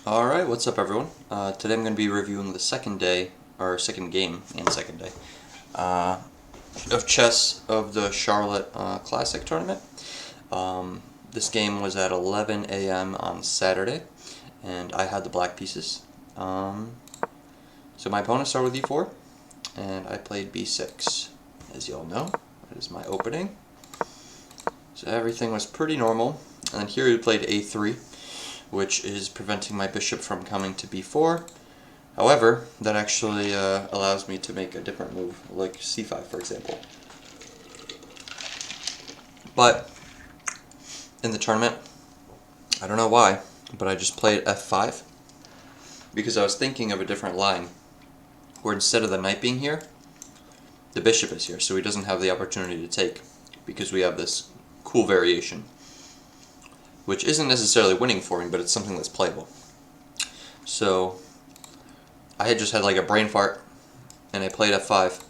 Alright, what's up everyone? Today I'm going to be reviewing the second day of chess of the Charlotte Classic tournament. This game was at 11 a.m. on Saturday, and I had the black pieces. So my opponent started with e4, and I played b6. As you all know, that is my opening. So everything was pretty normal, and then here he played a3, which is preventing my bishop from coming to b4. However, that actually allows me to make a different move, like c5 for example. But in the tournament, I don't know why, but I just played f5 because I was thinking of a different line where instead of the knight being here, the bishop is here, so he doesn't have the opportunity to take because we have this cool variation, which isn't necessarily winning for me, but it's something that's playable. So I had just had like a brain fart, and I played f5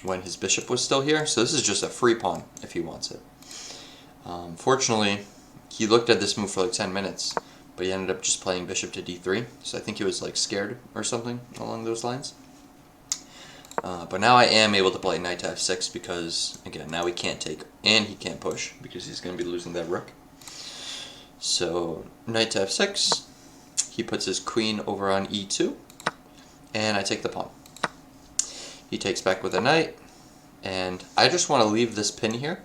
when his bishop was still here, so this is just a free pawn if he wants it. Fortunately, he looked at this move for like 10 minutes, but he ended up just playing bishop to d3, so I think he was like scared or something along those lines. But now I am able to play knight to f6 because, again, now he can't take and he can't push because he's going to be losing that rook. So knight to f6, he puts his queen over on e2, and I take the pawn. He takes back with a knight, and I just want to leave this pin here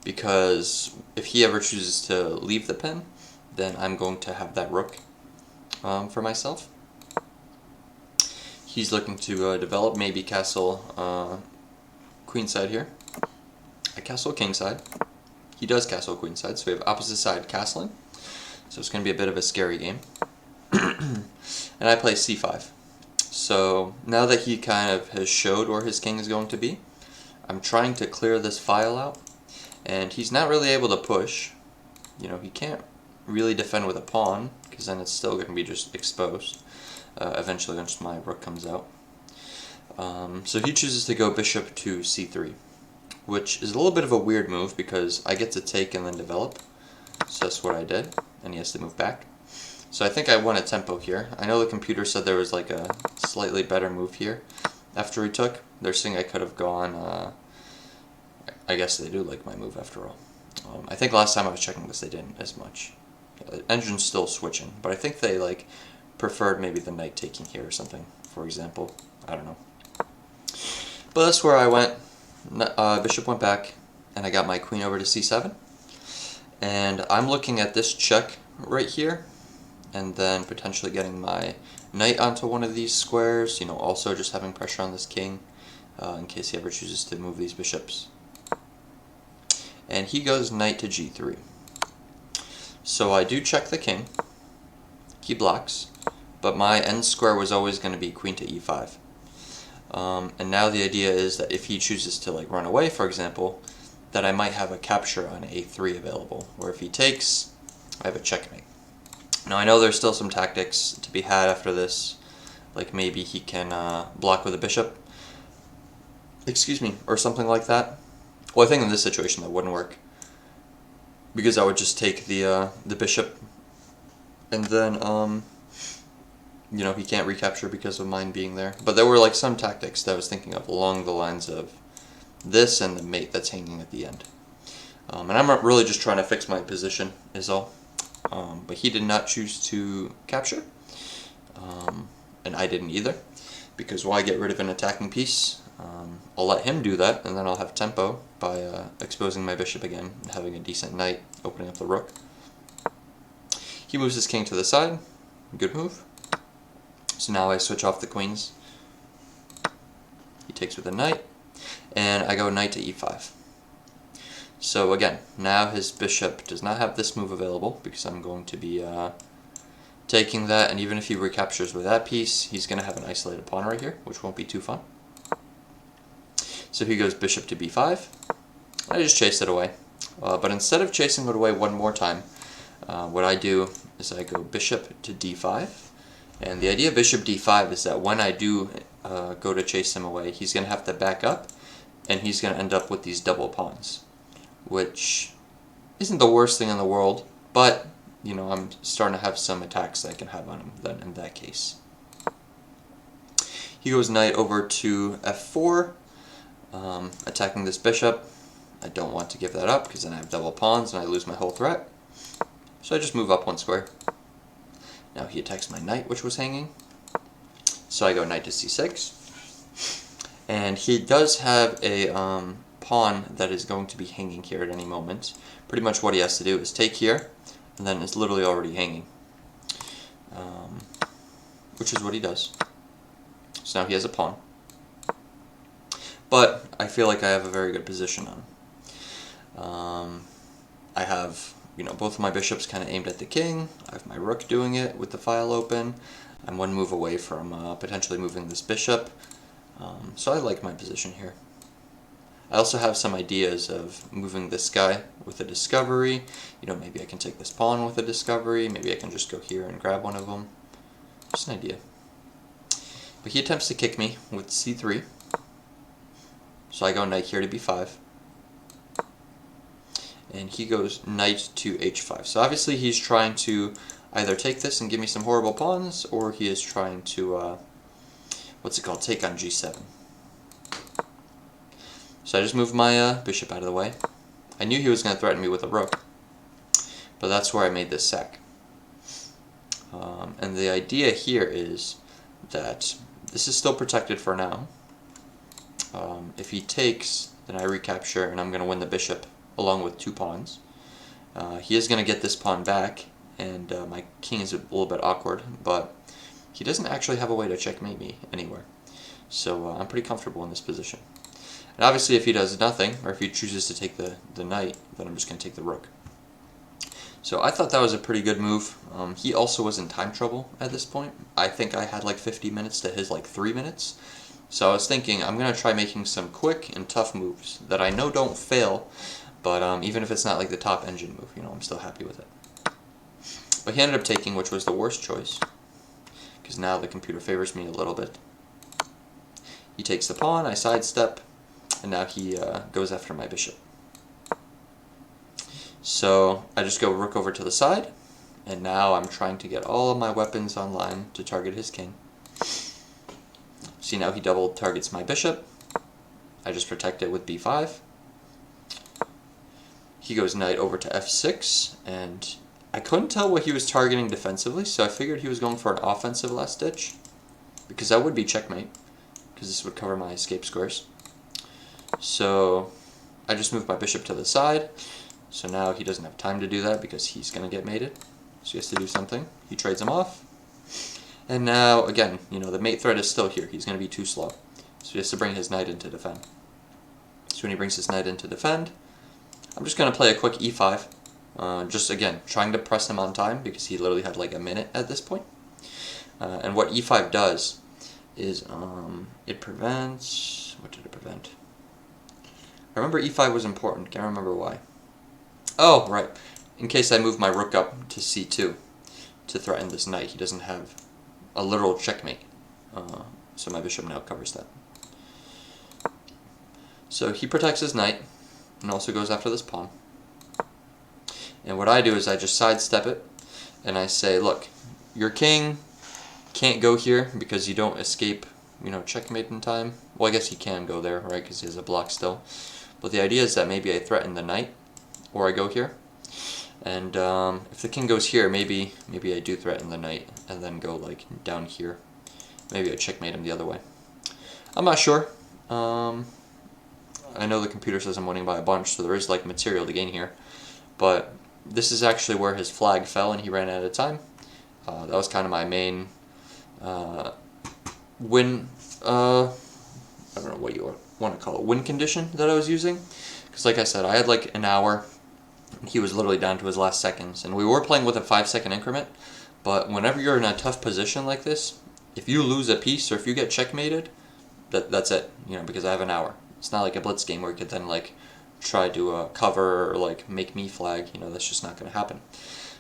because if he ever chooses to leave the pin, then I'm going to have that rook for myself. He's looking to develop, maybe castle queenside here. I castle kingside. He does castle queenside, so we have opposite side castling. So it's going to be a bit of a scary game. And I play c5. So now that he kind of has showed where his king is going to be, I'm trying to clear this file out. And he's not really able to push. You know, he can't really defend with a pawn, because then it's still going to be just exposed. Eventually once my rook comes out. So he chooses to go bishop to c3, which is a little bit of a weird move because I get to take and then develop. So that's what I did, and he has to move back. So I think I won a tempo here. I know the computer said there was like a slightly better move here after he took. They're saying I could have gone, I guess they do like my move after all. I think last time I was checking this they didn't as much. The engine's still switching, but I think they like preferred maybe the knight taking here or something, for example. I don't know. But that's where I went. Bishop went back, and I got my queen over to c7. And I'm looking at this check right here, and then potentially getting my knight onto one of these squares, you know, also just having pressure on this king in case he ever chooses to move these bishops. And he goes knight to g3. So I do check the king. He blocks, but my end square was always going to be queen to e5. And now the idea is that if he chooses to like run away, for example, that I might have a capture on a3 available, where if he takes, I have a checkmate. Now I know there's still some tactics to be had after this, like maybe he can block with a bishop, or something like that. Well, I think in this situation that wouldn't work, because I would just take the bishop, and then you know, he can't recapture because of mine being there. But there were like some tactics that I was thinking of along the lines of this and the mate that's hanging at the end. And I'm really just trying to fix my position is all. But he did not choose to capture. And I didn't either. Because why get rid of an attacking piece? I'll let him do that, and then I'll have tempo by exposing my bishop again and having a decent knight, opening up the rook. He moves his king to the side. Good move. So now I switch off the queens. He takes with a knight, and I go knight to e5. So again, now his bishop does not have this move available because I'm going to be taking that, and even if he recaptures with that piece, he's going to have an isolated pawn right here, which won't be too fun. So he goes bishop to b5. I just chase it away. But instead of chasing it away one more time, what I do is I go bishop to d5. And the idea of bishop d5 is that when I do go to chase him away, he's going to have to back up, and he's going to end up with these double pawns, which isn't the worst thing in the world, but I'm starting to have some attacks that I can have on him then in that case. He goes knight over to f4, attacking this bishop. I don't want to give that up because then I have double pawns and I lose my whole threat. So I just move up one square. Now he attacks my knight, which was hanging. So I go knight to c6. And he does have a pawn that is going to be hanging here at any moment. Pretty much what he has to do is take here, and then it's literally already hanging. Which is what he does. So now he has a pawn. But I feel like I have a very good position on him. I have, both of my bishops kind of aimed at the king. I have my rook doing it with the file open. I'm one move away from potentially moving this bishop. So I like my position here. I also have some ideas of moving this guy with a discovery. Maybe I can take this pawn with a discovery. Maybe I can just go here and grab one of them. Just an idea. But he attempts to kick me with c3. So I go knight here to b5. And he goes knight to h5. So obviously he's trying to either take this and give me some horrible pawns, or he is trying to, take on g7. So I just moved my bishop out of the way. I knew he was going to threaten me with a rook, but that's where I made this sack. And the idea here is that this is still protected for now. If he takes, then I recapture, and I'm going to win the bishop along with 2 pawns. He is going to get this pawn back, and my king is a little bit awkward, but he doesn't actually have a way to checkmate me anywhere. So I'm pretty comfortable in this position. And obviously if he does nothing, or if he chooses to take the knight, then I'm just going to take the rook. So I thought that was a pretty good move. He also was in time trouble at this point. I think I had like 50 minutes to his like 3 minutes. So I was thinking I'm going to try making some quick and tough moves that I know don't fail, but even if it's not like the top engine move, I'm still happy with it. But he ended up taking, which was the worst choice, because now the computer favors me a little bit. He takes the pawn, I sidestep, and now he goes after my bishop. So I just go rook over to the side, and now I'm trying to get all of my weapons online to target his king. See, now he double targets my bishop. I just protect it with b5. He goes knight over to f6, and I couldn't tell what he was targeting defensively, so I figured he was going for an offensive last ditch, because that would be checkmate, because this would cover my escape squares. So I just moved my bishop to the side, so now he doesn't have time to do that because he's going to get mated. So he has to do something. He trades him off. And now, again, the mate threat is still here. He's going to be too slow. So he has to bring his knight in to defend. So when he brings his knight in to defend, I'm just going to play a quick e5. Just, again, trying to press him on time because he literally had like a minute at this point. And what e5 does is it prevents... What did it prevent? I remember e5 was important. Can't remember why. Oh, right. In case I move my rook up to c2 to threaten this knight, he doesn't have a literal checkmate. So my bishop now covers that. So he protects his knight and also goes after this pawn. And what I do is I just sidestep it and I say, look, your king can't go here because you don't escape, checkmate in time. Well, I guess he can go there, right, because he has a block still. But the idea is that maybe I threaten the knight, or I go here. And if the king goes here, maybe I do threaten the knight and then go like down here. Maybe I checkmate him the other way. I'm not sure. I know the computer says I'm winning by a bunch, so there is like material to gain here. But this is actually where his flag fell and he ran out of time. That was kind of my main win, I don't know what you want to call it, win condition that I was using. Because like I said, I had like an hour. He was literally down to his last seconds. And we were playing with a 5-second increment. But whenever you're in a tough position like this, if you lose a piece or if you get checkmated, that's it. Because I have an hour. It's not like a blitz game where you could then like try to cover or like make me flag. That's just not going to happen.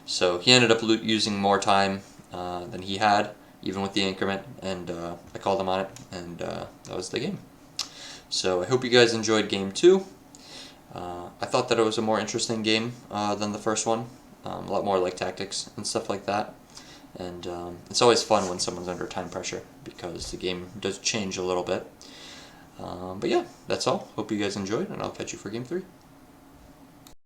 So he ended up using more time than he had, even with the increment. And I called him on it. And that was the game. So I hope you guys enjoyed game 2. I thought that it was a more interesting game than the first one. a lot more like tactics and stuff like that. And it's always fun when someone's under time pressure because the game does change a little bit. But yeah, that's all. Hope you guys enjoyed, and I'll catch you for Game 3.